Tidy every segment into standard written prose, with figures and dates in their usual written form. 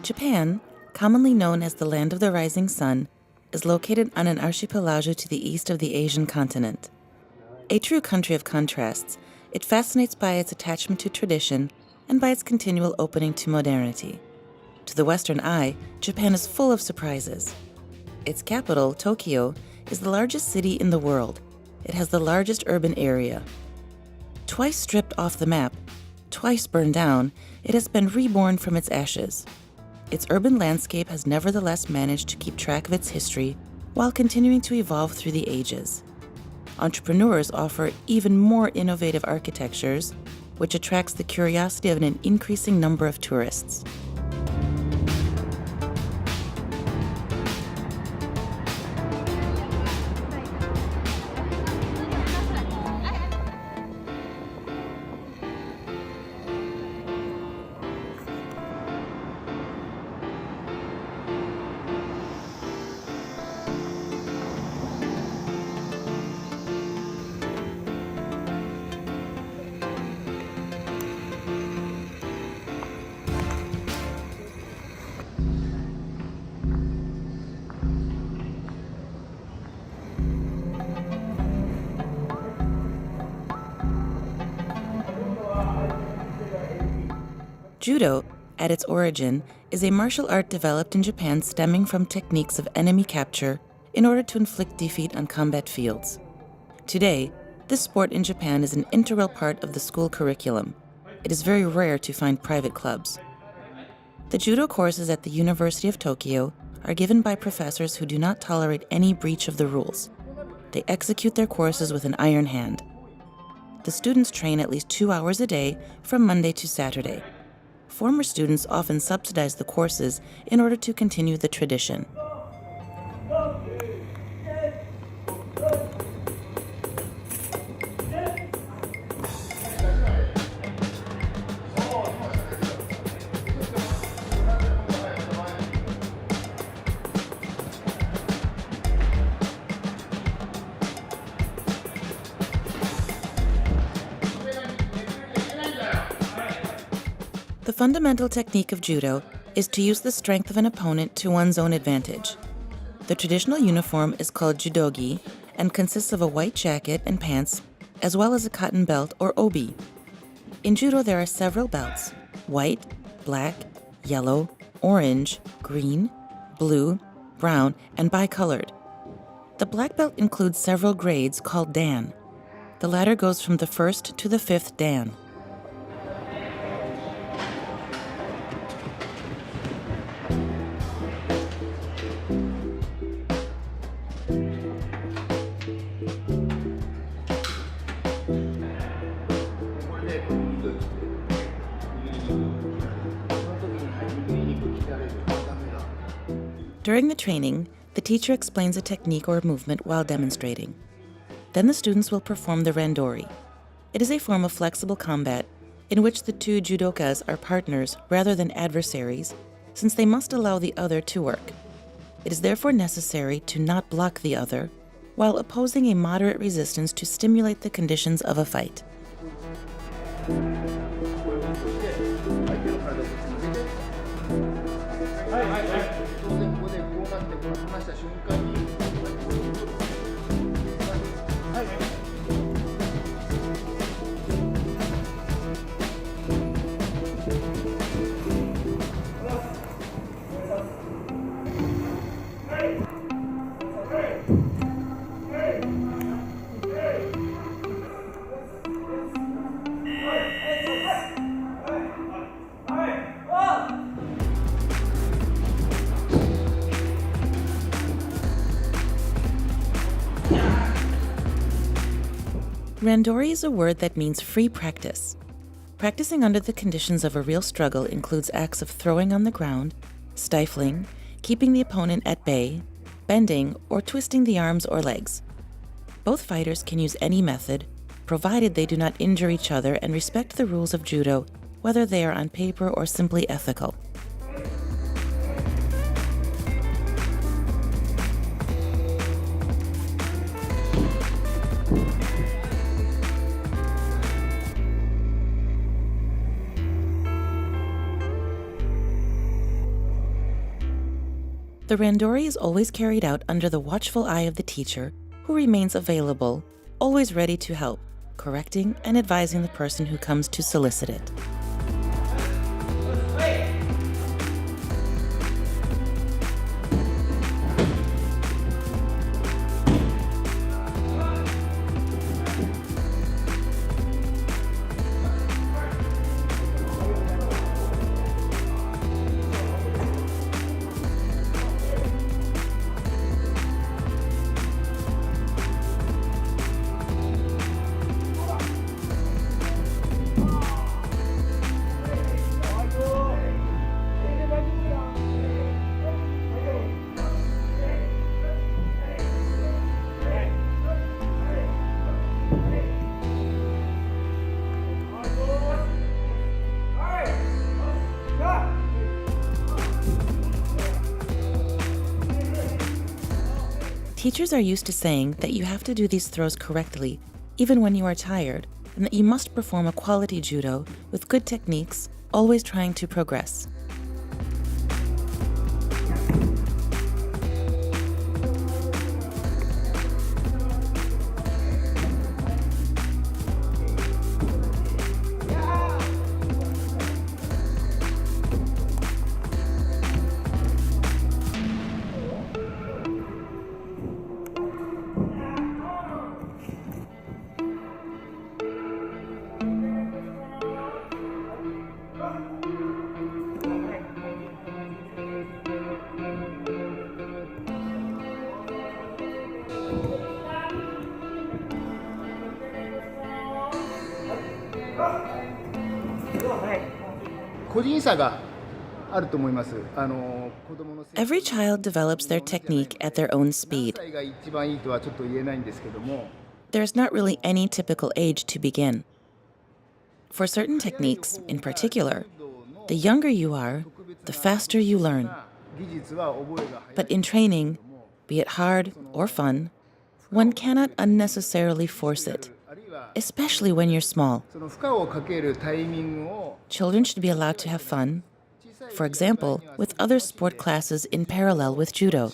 Japan, commonly known as the Land of the Rising Sun, is located on an archipelago to the east of the Asian continent. A true country of contrasts, it fascinates by its attachment to tradition and by its continual opening to modernity. To the Western eye, Japan is full of surprises. Its capital, Tokyo, is the largest city in the world. It has the largest urban area. Twice stripped off the map, twice burned down, it has been reborn from its ashes. Its urban landscape has nevertheless managed to keep track of its history while continuing to evolve through the ages. Entrepreneurs offer even more innovative architectures, which attracts the curiosity of an increasing number of tourists. Judo, at its origin, is a martial art developed in Japan stemming from techniques of enemy capture in order to inflict defeat on combat fields. Today, this sport in Japan is an integral part of the school curriculum. It is very rare to find private clubs. The judo courses at the University of Tokyo are given by professors who do not tolerate any breach of the rules. They execute their courses with an iron hand. The students train at least 2 hours a day from Monday to Saturday. Former students often subsidize the courses in order to continue the tradition. The fundamental technique of judo is to use the strength of an opponent to one's own advantage. The traditional uniform is called judogi and consists of a white jacket and pants, as well as a cotton belt or obi. In judo there are several belts: white, black, yellow, orange, green, blue, brown, and bicolored. The black belt includes several grades called dan. The latter goes from the 1st to the 5th dan. During the training, the teacher explains a technique or movement while demonstrating. Then the students will perform the randori. It is a form of flexible combat in which the two judokas are partners rather than adversaries, since they must allow the other to work. It is therefore necessary to not block the other, while opposing a moderate resistance to stimulate the conditions of a fight. Randori is a word that means free practice. Practicing under the conditions of a real struggle includes acts of throwing on the ground, stifling, keeping the opponent at bay, bending, or twisting the arms or legs. Both fighters can use any method, provided they do not injure each other and respect the rules of judo, whether they are on paper or simply ethical. The randori is always carried out under the watchful eye of the teacher, who remains available, always ready to help, correcting and advising the person who comes to solicit it. Teachers are used to saying that you have to do these throws correctly, even when you are tired, and that you must perform a quality judo with good techniques, always trying to progress. Every child develops their technique at their own speed. There's not really any typical age to begin. For certain techniques, in particular, the younger you are, the faster you learn. But in training, be it hard or fun, one cannot unnecessarily force it, especially when you're small. Children should be allowed to have fun, for example, with other sport classes in parallel with judo.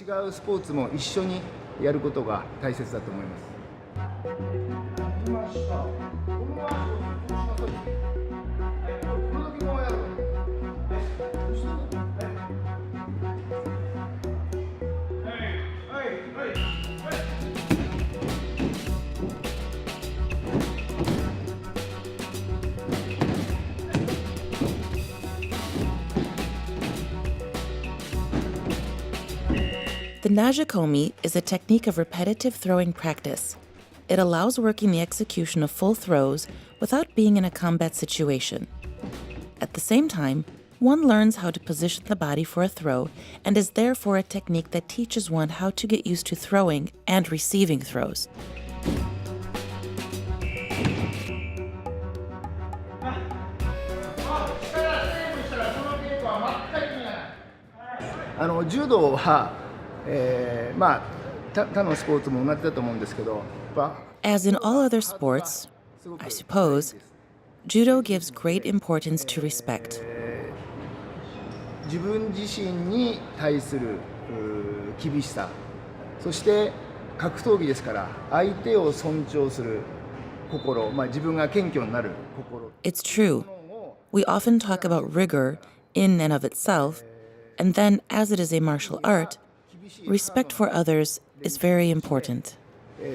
The najakomi is a technique of repetitive throwing practice. It allows working the execution of full throws without being in a combat situation. At the same time, one learns how to position the body for a throw and is therefore a technique that teaches one how to get used to throwing and receiving throws. As in all other sports, I suppose, judo gives great importance to respect. It's true. We often talk about rigor in and of itself, and then, as it is a martial art, respect for others is very important.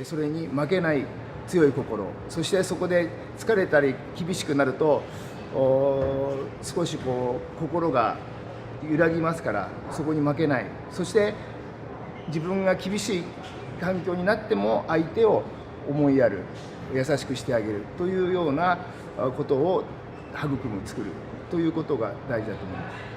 それに負けない強い心、そしてそこで疲れたり厳しくなると少し心が揺らぎますから、そこに負けない。そして自分が厳しい環境になっても相手を思いやる、優しくしてあげるというようなことを育む、作るということが大事だと思います。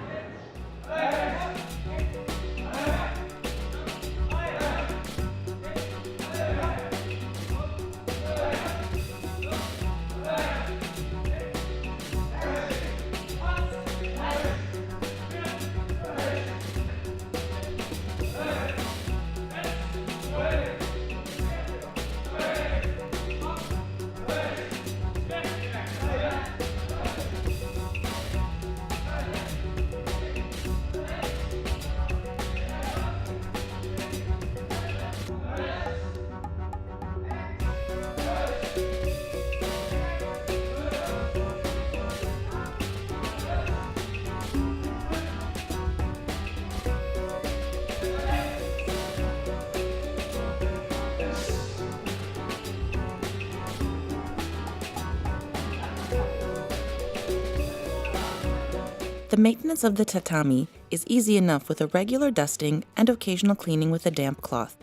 maintenance of the tatami is easy enough with a regular dusting and occasional cleaning with a damp cloth.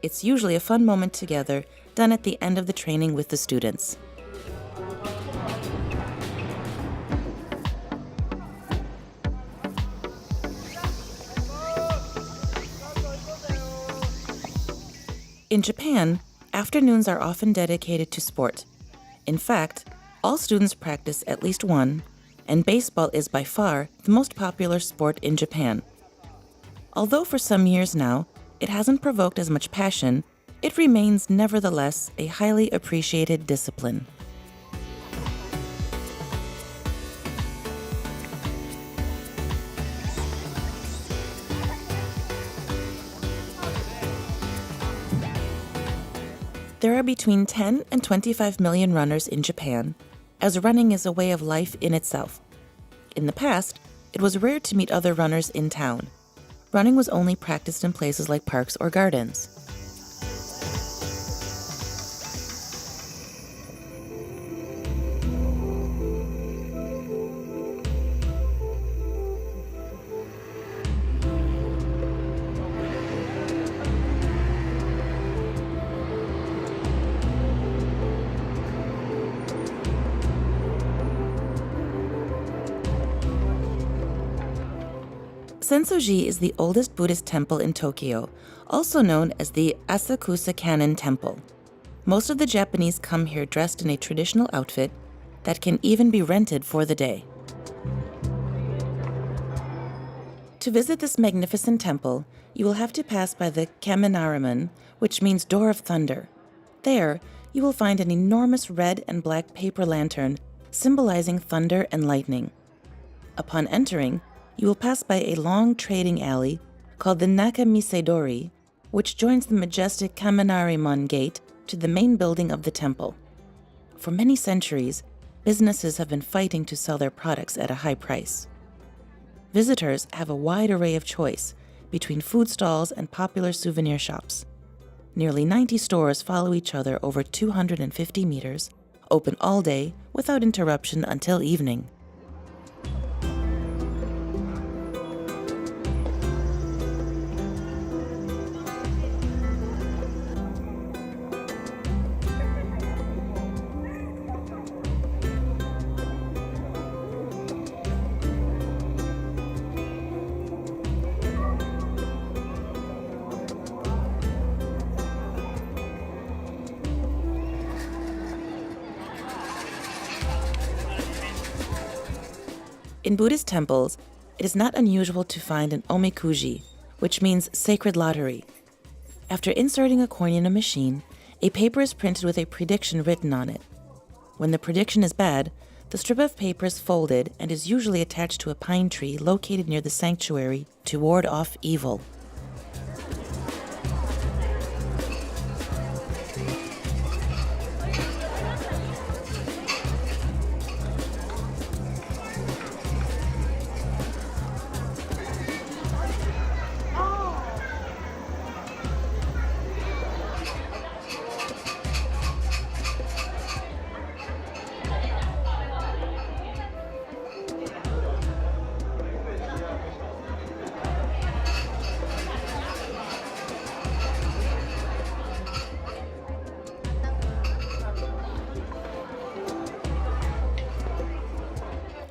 It's usually a fun moment together, done at the end of the training with the students. In Japan, afternoons are often dedicated to sport. In fact, all students practice at least one, and baseball is by far the most popular sport in Japan. Although for some years now, it hasn't provoked as much passion, it remains nevertheless a highly appreciated discipline. There are between 10 and 25 million runners in Japan, as running is a way of life in itself. In the past, it was rare to meet other runners in town. Running was only practiced in places like parks or gardens. Sensoji is the oldest Buddhist temple in Tokyo, also known as the Asakusa Kannon Temple. Most of the Japanese come here dressed in a traditional outfit that can even be rented for the day. To visit this magnificent temple, you will have to pass by the Kaminaraman, which means Door of Thunder. There, you will find an enormous red and black paper lantern symbolizing thunder and lightning. Upon entering, you will pass by a long trading alley called the Nakamisedori, which joins the majestic Kaminari-mon gate to the main building of the temple. For many centuries, businesses have been fighting to sell their products at a high price. Visitors have a wide array of choice between food stalls and popular souvenir shops. Nearly 90 stores follow each other over 250 meters, open all day without interruption until evening. In Buddhist temples, it is not unusual to find an omikuji, which means sacred lottery. After inserting a coin in a machine, a paper is printed with a prediction written on it. When the prediction is bad, the strip of paper is folded and is usually attached to a pine tree located near the sanctuary to ward off evil.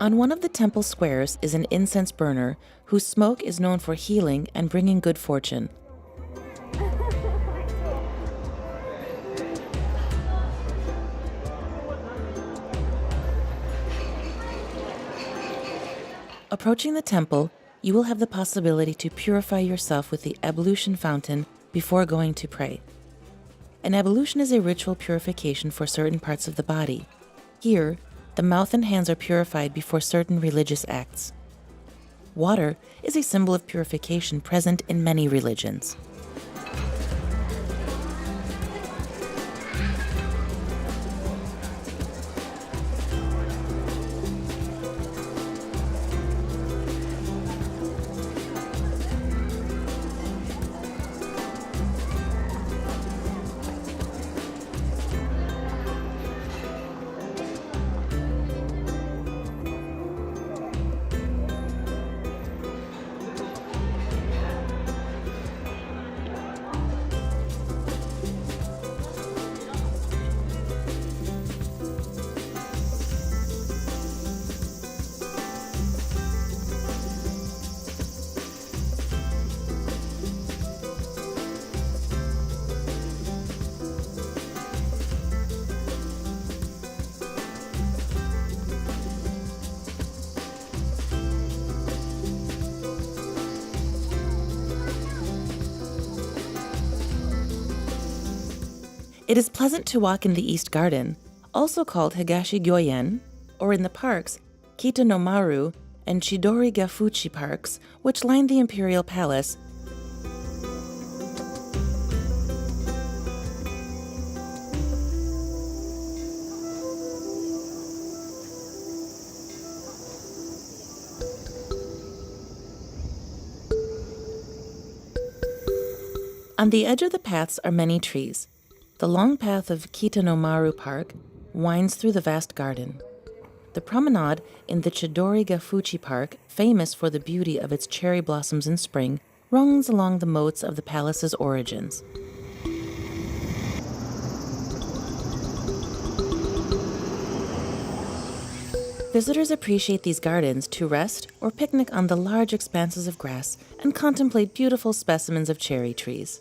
On one of the temple squares is an incense burner whose smoke is known for healing and bringing good fortune. Approaching the temple, you will have the possibility to purify yourself with the ablution fountain before going to pray. An ablution is a ritual purification for certain parts of the body. Here, the mouth and hands are purified before certain religious acts. Water is a symbol of purification present in many religions. It is pleasant to walk in the East Garden, also called Higashi Gyoen, or in the parks Kita no Maru and Chidori Gafuchi parks, which line the Imperial Palace. On the edge of the paths are many trees. The long path of Kita no Maru Park winds through the vast garden. The promenade in the Chidori Gafuchi Park, famous for the beauty of its cherry blossoms in spring, runs along the moats of the palace's origins. Visitors appreciate these gardens to rest or picnic on the large expanses of grass and contemplate beautiful specimens of cherry trees.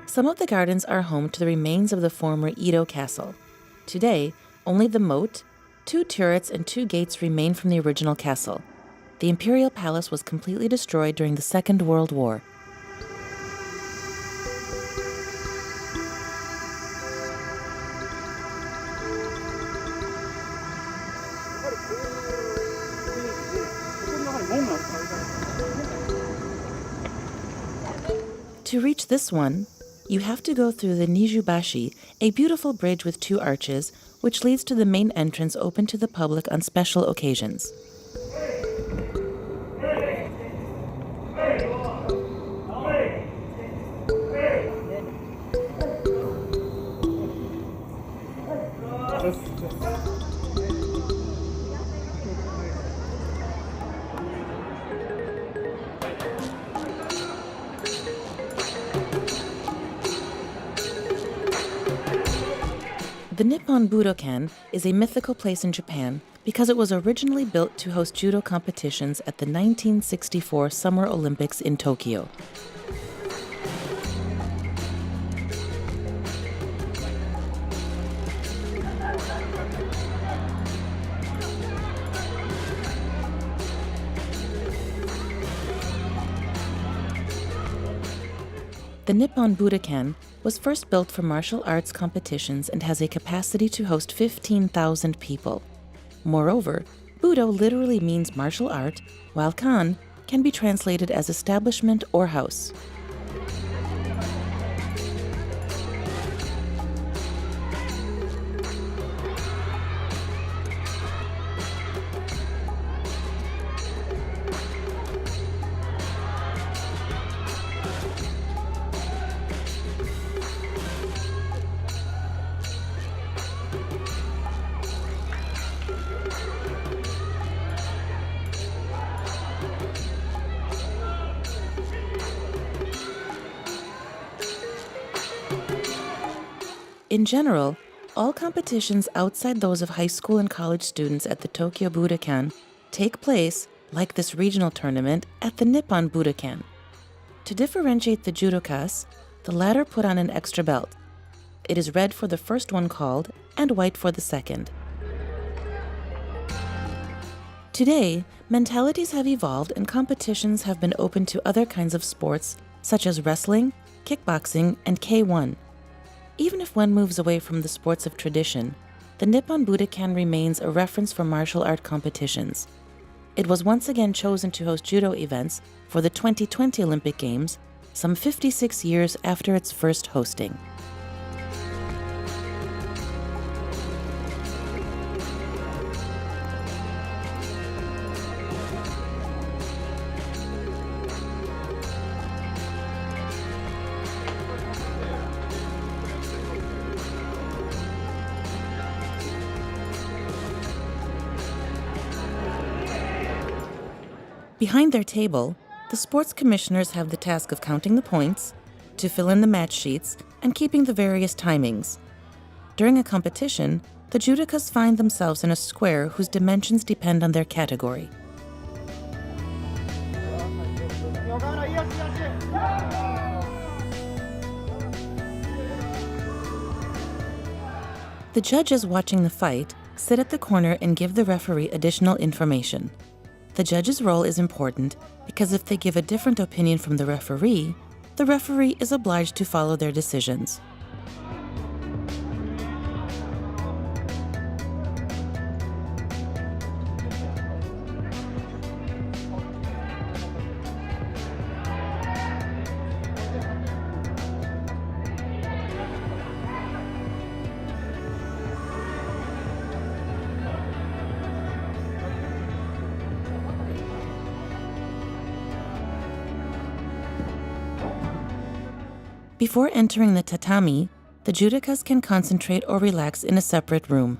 Some of the gardens are home to the remains of the former Edo castle. Today, only the moat, 2 turrets, and 2 gates remain from the original castle. The imperial palace was completely destroyed during the Second World War. To reach this one, you have to go through the Nijubashi, a beautiful bridge with 2 arches, which leads to the main entrance open to the public on special occasions. The Nippon Budokan is a mythical place in Japan because it was originally built to host judo competitions at the 1964 Summer Olympics in Tokyo. The Nippon Budokan was first built for martial arts competitions and has a capacity to host 15,000 people. Moreover, Budo literally means martial art, while kan can be translated as establishment or house. In general, all competitions outside those of high school and college students at the Tokyo Budokan take place, like this regional tournament, at the Nippon Budokan. To differentiate the judokas, the latter put on an extra belt. It is red for the first one called and white for the second. Today, mentalities have evolved and competitions have been open to other kinds of sports such as wrestling, kickboxing, and K1. Even if one moves away from the sports of tradition, the Nippon Budokan remains a reference for martial art competitions. It was once again chosen to host judo events for the 2020 Olympic Games, some 56 years after its first hosting. Behind their table, the sports commissioners have the task of counting the points, to fill in the match sheets, and keeping the various timings. During a competition, the judokas find themselves in a square whose dimensions depend on their category. The judges watching the fight sit at the corner and give the referee additional information. The judge's role is important because if they give a different opinion from the referee is obliged to follow their decisions. Before entering the tatami, the judokas can concentrate or relax in a separate room.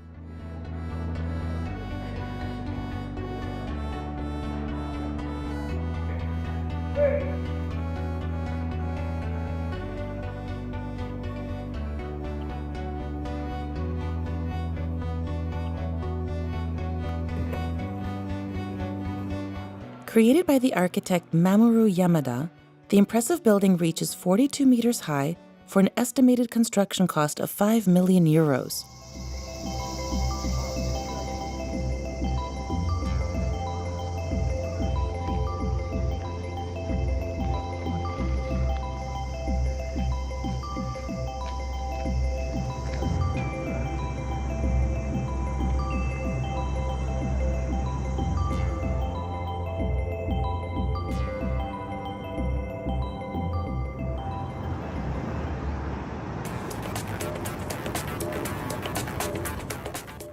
Created by the architect Mamoru Yamada, the impressive building reaches 42 meters high for an estimated construction cost of 5 million euros.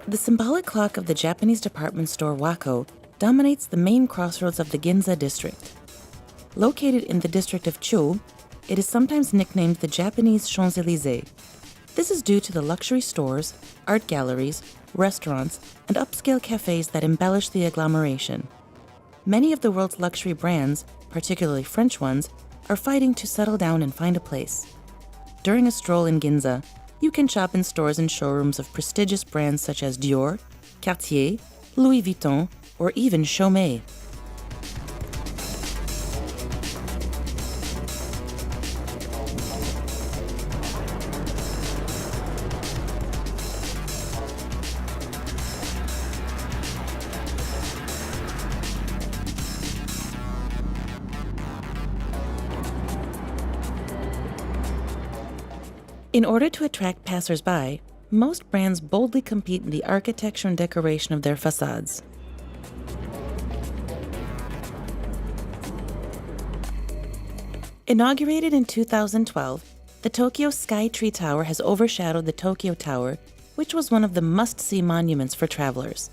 The symbolic clock of the Japanese department store Wako dominates the main crossroads of the Ginza district. Located in the district of Cho, it is sometimes nicknamed the Japanese Champs-Élysées. This is due to the luxury stores, art galleries, restaurants, and upscale cafes that embellish the agglomeration. Many of the world's luxury brands, particularly French ones, are fighting to settle down and find a place. During a stroll in Ginza, you can shop in stores and showrooms of prestigious brands such as Dior, Cartier, Louis Vuitton, or even Chaumet. In order to attract passers-by, most brands boldly compete in the architecture and decoration of their facades. Inaugurated in 2012, the Tokyo Sky Tree Tower has overshadowed the Tokyo Tower, which was one of the must-see monuments for travelers.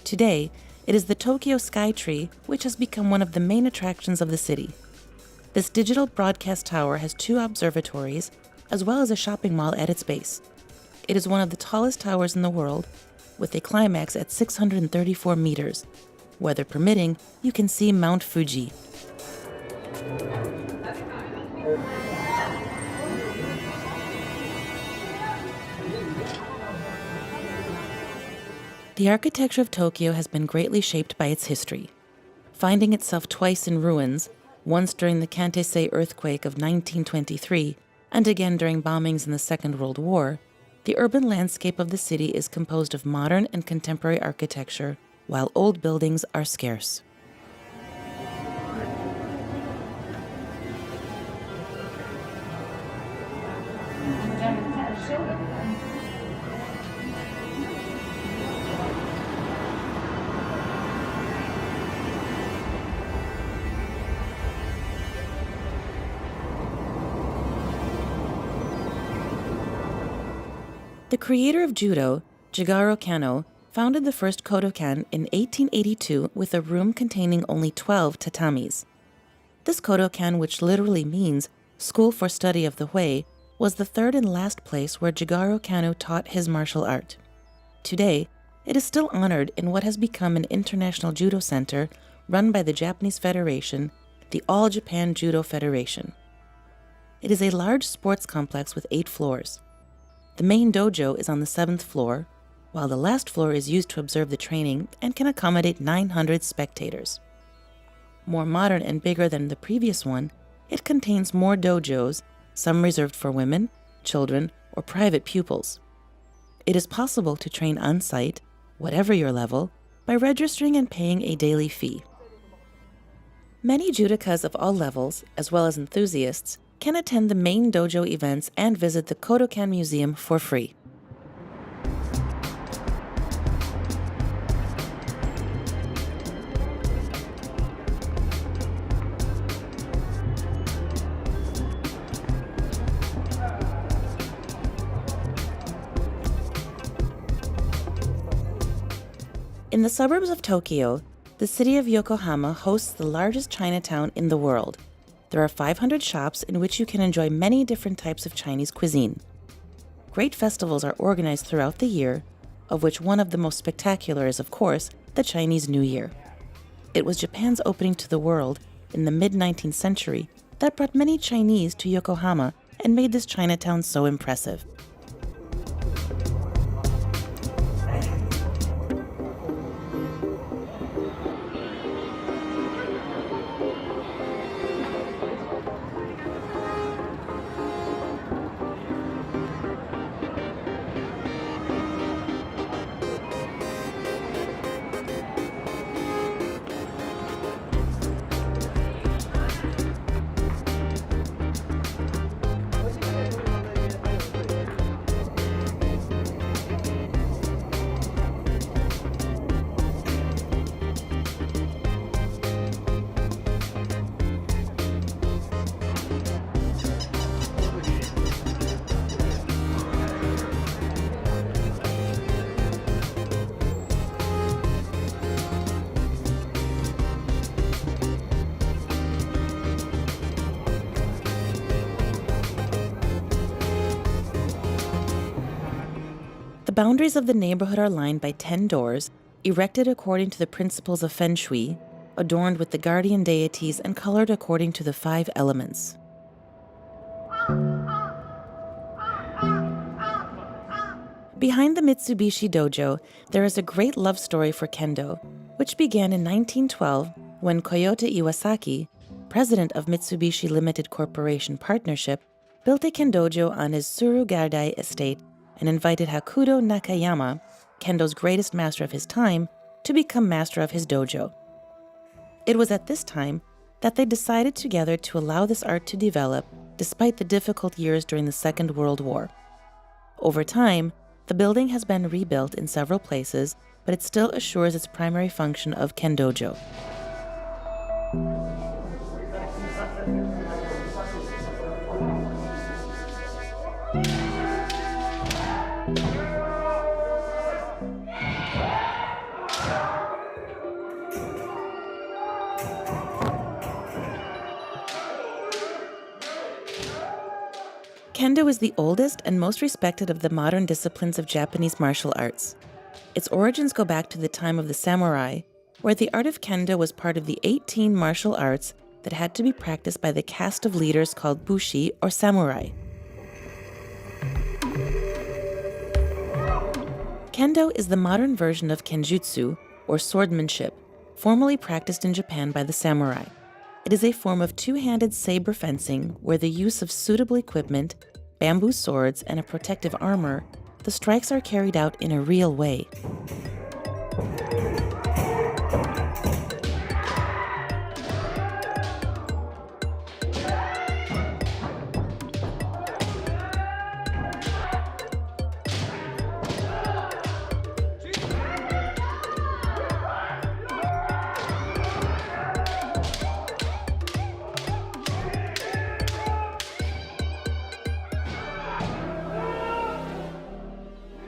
Today, it is the Tokyo Sky Tree which has become one of the main attractions of the city. This digital broadcast tower has 2 observatories, as well as a shopping mall at its base. It is one of the tallest towers in the world, with a climax at 634 meters. Weather permitting, you can see Mount Fuji. The architecture of Tokyo has been greatly shaped by its history. Finding itself twice in ruins, once during the Kantei earthquake of 1923, and again during bombings in the Second World War, the urban landscape of the city is composed of modern and contemporary architecture, while old buildings are scarce. The creator of judo, Jigoro Kano, founded the first Kodokan in 1882 with a room containing only 12 tatamis. This Kodokan, which literally means School for Study of the Way, was the third and last place where Jigoro Kano taught his martial art. Today, it is still honored in what has become an international judo center run by the Japanese Federation, the All Japan Judo Federation. It is a large sports complex with 8 floors. The main dojo is on the 7th floor, while the last floor is used to observe the training and can accommodate 900 spectators. More modern and bigger than the previous one, it contains more dojos, some reserved for women, children, or private pupils. It is possible to train on site, whatever your level, by registering and paying a daily fee. Many judokas of all levels, as well as enthusiasts, can attend the main dojo events and visit the Kodokan Museum for free. In the suburbs of Tokyo, the city of Yokohama hosts the largest Chinatown in the world. There are 500 shops in which you can enjoy many different types of Chinese cuisine. Great festivals are organized throughout the year, of which one of the most spectacular is, of course, the Chinese New Year. It was Japan's opening to the world in the mid-19th century that brought many Chinese to Yokohama and made this Chinatown so impressive. The boundaries of the neighborhood are lined by 10 doors, erected according to the principles of Feng Shui, adorned with the guardian deities and colored according to the 5 elements. Behind the Mitsubishi Dojo, there is a great love story for kendo, which began in 1912 when Koyote Iwasaki, president of Mitsubishi Limited Corporation Partnership, built a kendojo on his Surugardai estate and invited Hakudo Nakayama, kendo's greatest master of his time, to become master of his dojo. It was at this time that they decided together to allow this art to develop despite the difficult years during the Second World War. Over time, the building has been rebuilt in several places, but it still assures its primary function of kendojo. Kendo is the oldest and most respected of the modern disciplines of Japanese martial arts. Its origins go back to the time of the samurai, where the art of kendo was part of the 18 martial arts that had to be practiced by the caste of leaders called bushi or samurai. Kendo is the modern version of kenjutsu, or swordmanship, formerly practiced in Japan by the samurai. It is a form of two-handed saber fencing where the use of suitable equipment, bamboo swords, and a protective armor, the strikes are carried out in a real way.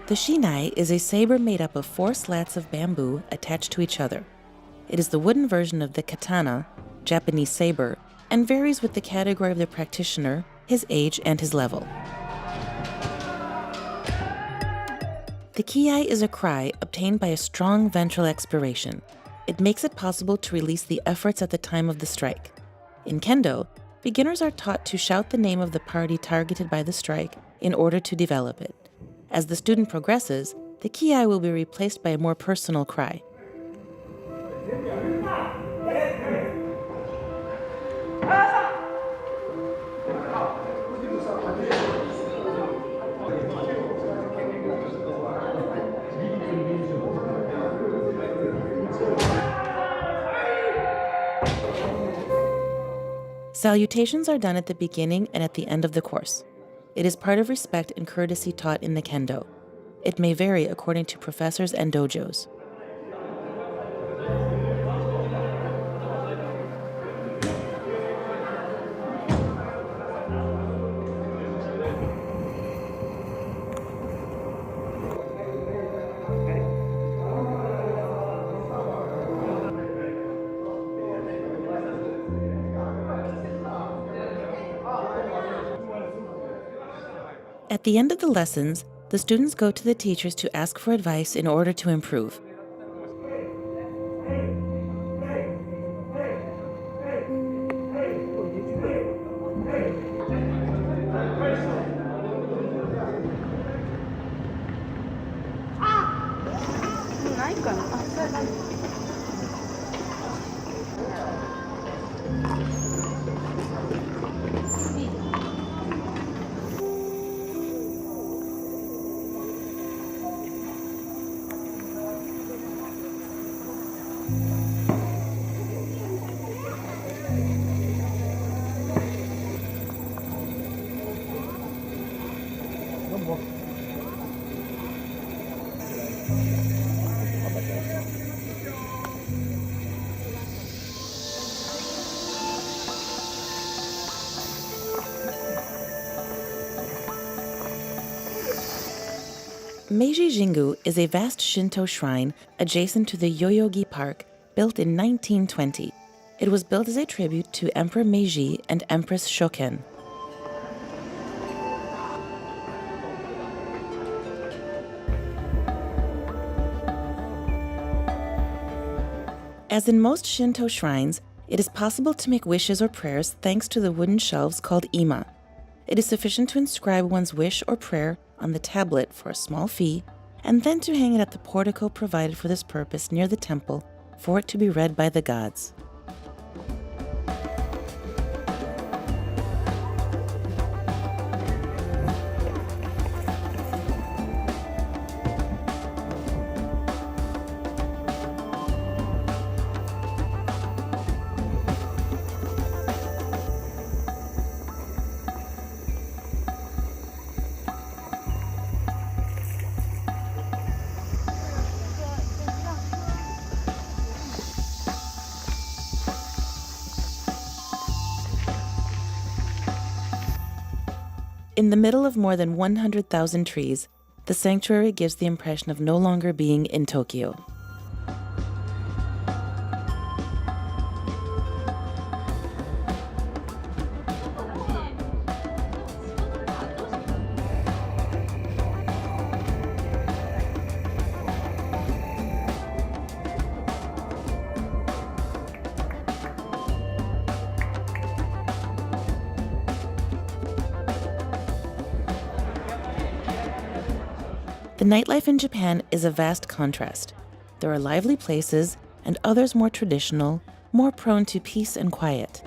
The shinai is a saber made up of 4 slats of bamboo attached to each other. It is the wooden version of the katana, Japanese saber, and varies with the category of the practitioner, his age, and his level. The kiai is a cry obtained by a strong ventral expiration. It makes it possible to release the efforts at the time of the strike. In kendo, beginners are taught to shout the name of the party targeted by the strike in order to develop it. As the student progresses, the kiai will be replaced by a more personal cry. Salutations are done at the beginning and at the end of the course. It is part of respect and courtesy taught in the kendo. It may vary according to professors and dojos. At the end of the lessons, the students go to the teachers to ask for advice in order to improve. Meiji Jingu is a vast Shinto shrine adjacent to the Yoyogi Park, built in 1920. It was built as a tribute to Emperor Meiji and Empress Shoken. As in most Shinto shrines, it is possible to make wishes or prayers thanks to the wooden shelves called ima. It is sufficient to inscribe one's wish or prayer on the tablet for a small fee, and then to hang it at the portico provided for this purpose near the temple for it to be read by the gods. In the middle of more than 100,000 trees, the sanctuary gives the impression of no longer being in Tokyo. The nightlife in Japan is a vast contrast. There are lively places and others more traditional, more prone to peace and quiet.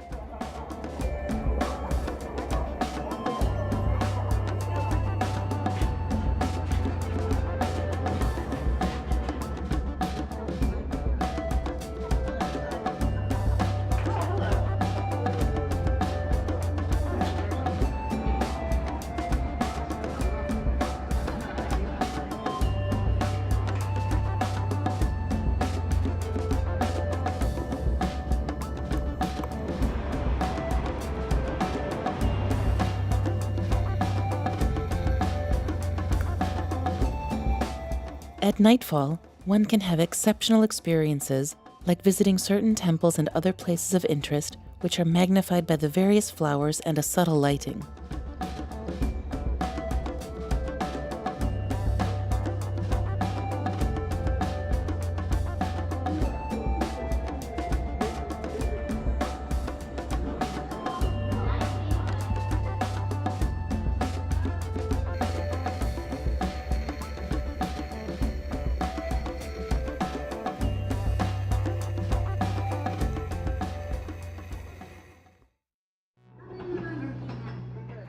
At nightfall, one can have exceptional experiences, like visiting certain temples and other places of interest, which are magnified by the various flowers and a subtle lighting.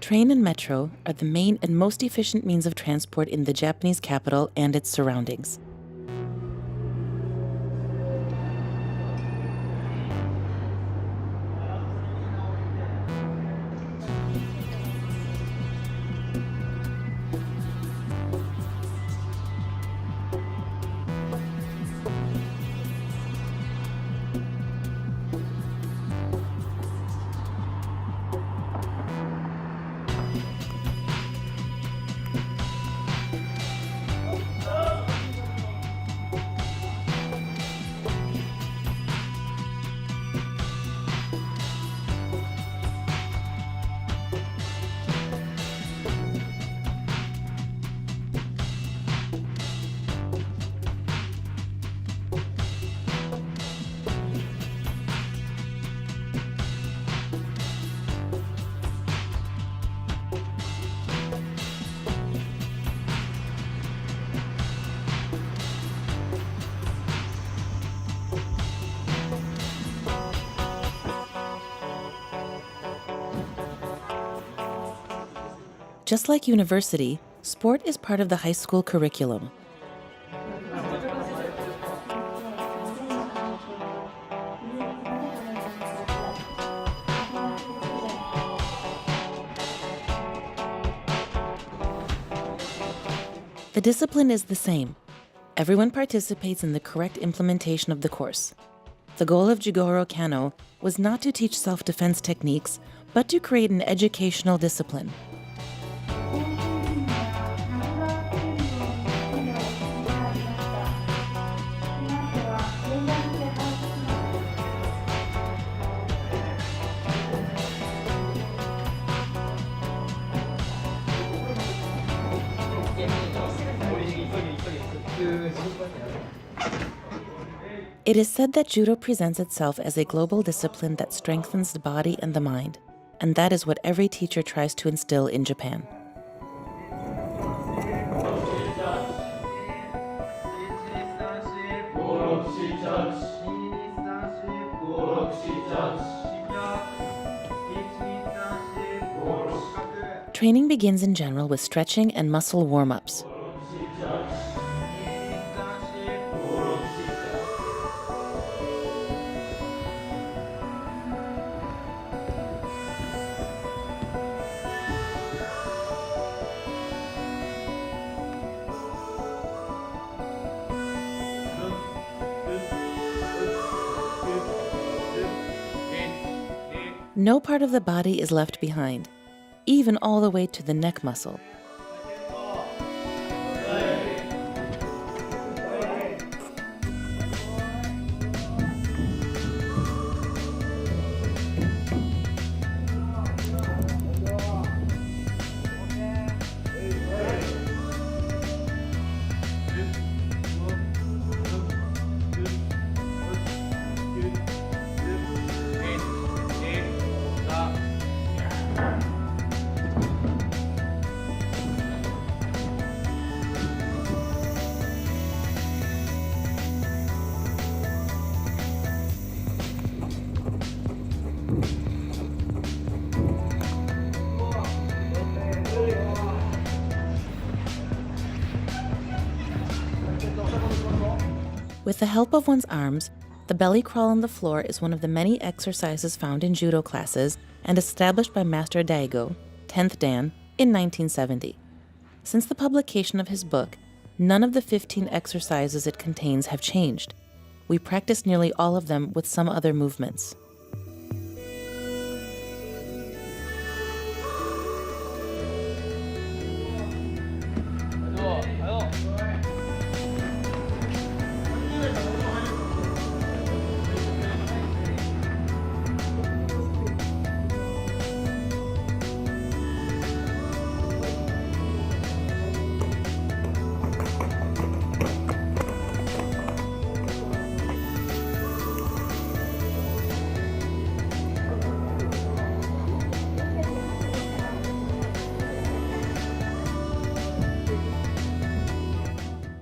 Train and metro are the main and most efficient means of transport in the Japanese capital and its surroundings. Just like university, sport is part of the high school curriculum. The discipline is the same. Everyone participates in the correct implementation of the course. The goal of Jigoro Kano was not to teach self-defense techniques, but to create an educational discipline. It is said that judo presents itself as a global discipline that strengthens the body and the mind, and that is what every teacher tries to instill in Japan. Training begins in general with stretching and muscle warm-ups. No part of the body is left behind, even all the way to the neck muscle. With the help of one's arms, the belly crawl on the floor is one of the many exercises found in judo classes and established by Master Daigo, 10th Dan, in 1970. Since the publication of his book, none of the 15 exercises it contains have changed. We practice nearly all of them with some other movements.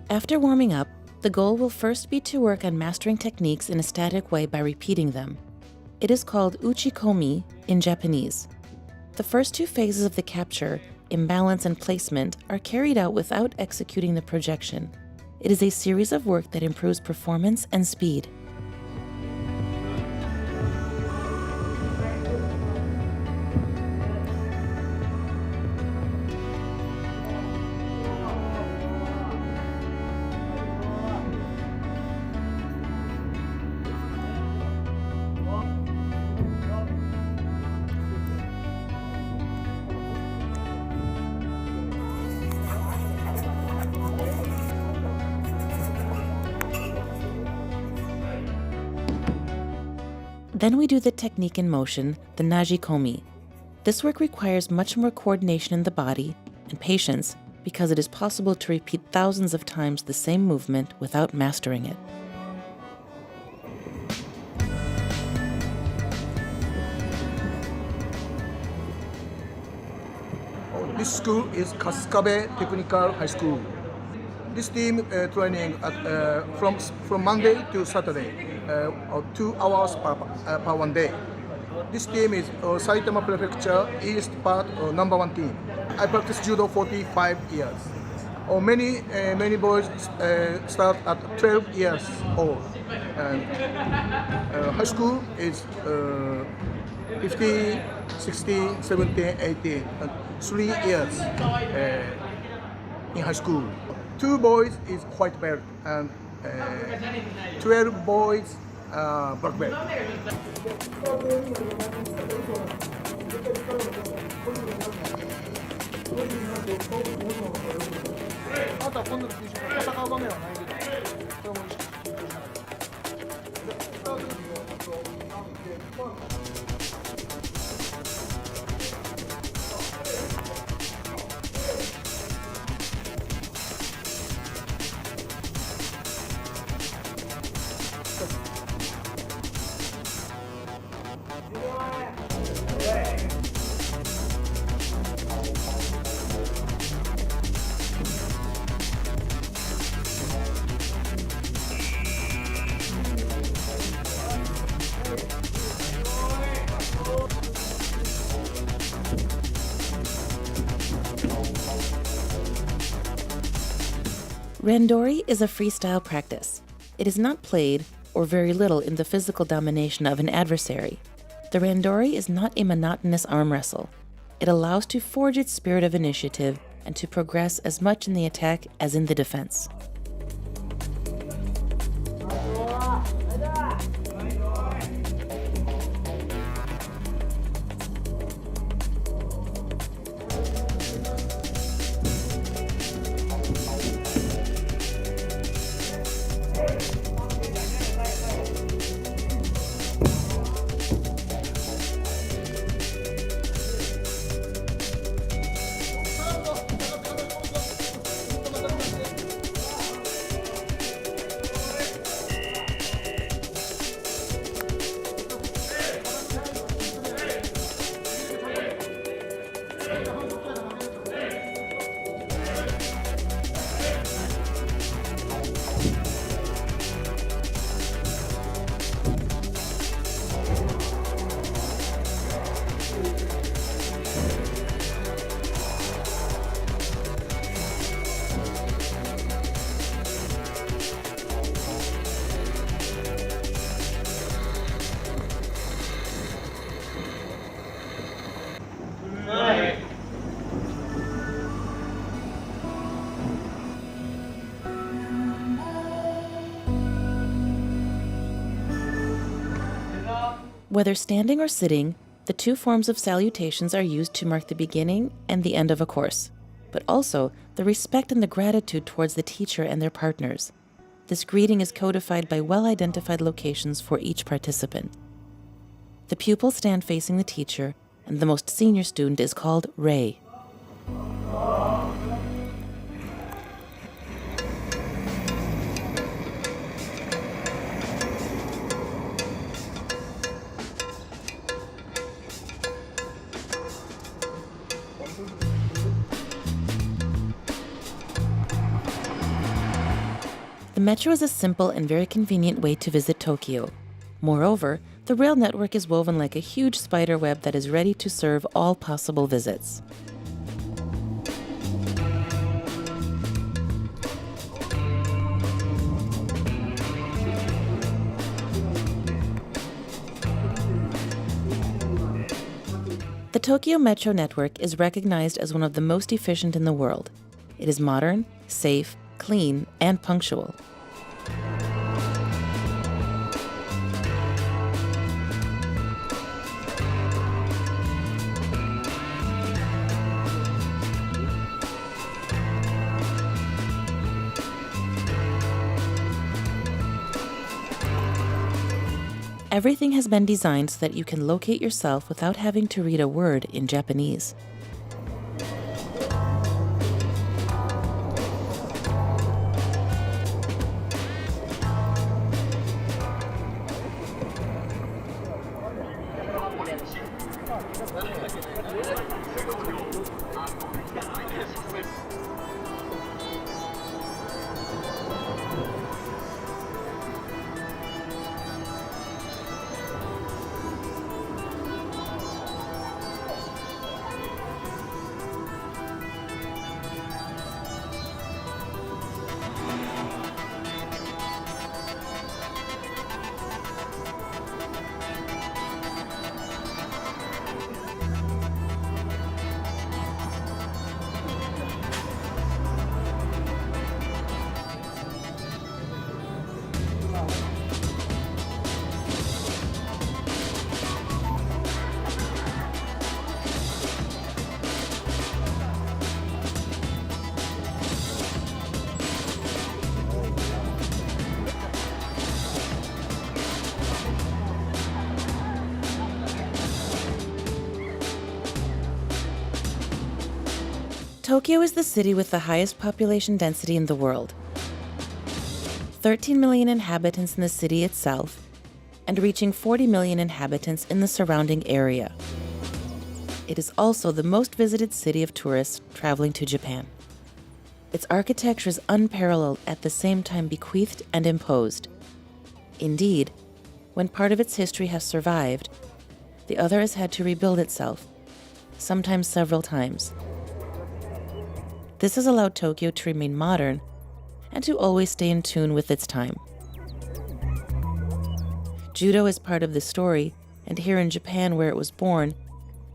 After warming up, the goal will first be to work on mastering techniques in a static way by repeating them. It is called uchikomi in Japanese. The first two phases of the capture, imbalance and placement, are carried out without executing the projection. It is a series of work that improves performance and speed. Then we do the technique in motion, the najikomi. This work requires much more coordination in the body and patience because it is possible to repeat thousands of times the same movement without mastering it. This school is Kasukabe Technical High School. This team training from Monday to Saturday, 2 hours per one day. This team is Saitama Prefecture East Part number 1 team. I practiced judo 45 years. Many boys start at 12 years old. And high school is 15, 16, 17, 18, and 3 years in high school. 2 boys is white belt and 12 boys black belt. あとは今度の選手が戦う場面はないけど、それも意識してください。Randori is a freestyle practice. It is not played, or very little, in the physical domination of an adversary. The randori is not a monotonous arm wrestle. It allows to forge its spirit of initiative and to progress as much in the attack as in the defense. Whether standing or sitting, the 2 forms of salutations are used to mark the beginning and the end of a course, but also the respect and the gratitude towards the teacher and their partners. This greeting is codified by well-identified locations for each participant. The pupils stand facing the teacher, and the most senior student is called Rei. The metro is a simple and very convenient way to visit Tokyo. Moreover, the rail network is woven like a huge spider web that is ready to serve all possible visits. The Tokyo Metro network is recognized as one of the most efficient in the world. It is modern, safe, clean, and punctual. Everything has been designed so that you can locate yourself without having to read a word in Japanese. Tokyo is the city with the highest population density in the world. 13 million inhabitants in the city itself, and reaching 40 million inhabitants in the surrounding area. It is also the most visited city of tourists traveling to Japan. Its architecture is unparalleled, at the same time bequeathed and imposed. Indeed, when part of its history has survived, the other has had to rebuild itself, sometimes several times. This has allowed Tokyo to remain modern and to always stay in tune with its time. Judo is part of this story, and here in Japan, where it was born,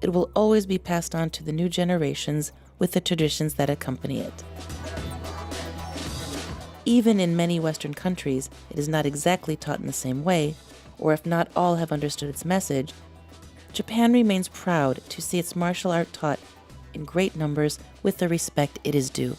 it will always be passed on to the new generations with the traditions that accompany it. Even in many Western countries, it is not exactly taught in the same way, or if not all have understood its message, Japan remains proud to see its martial art taught in great numbers with the respect it is due.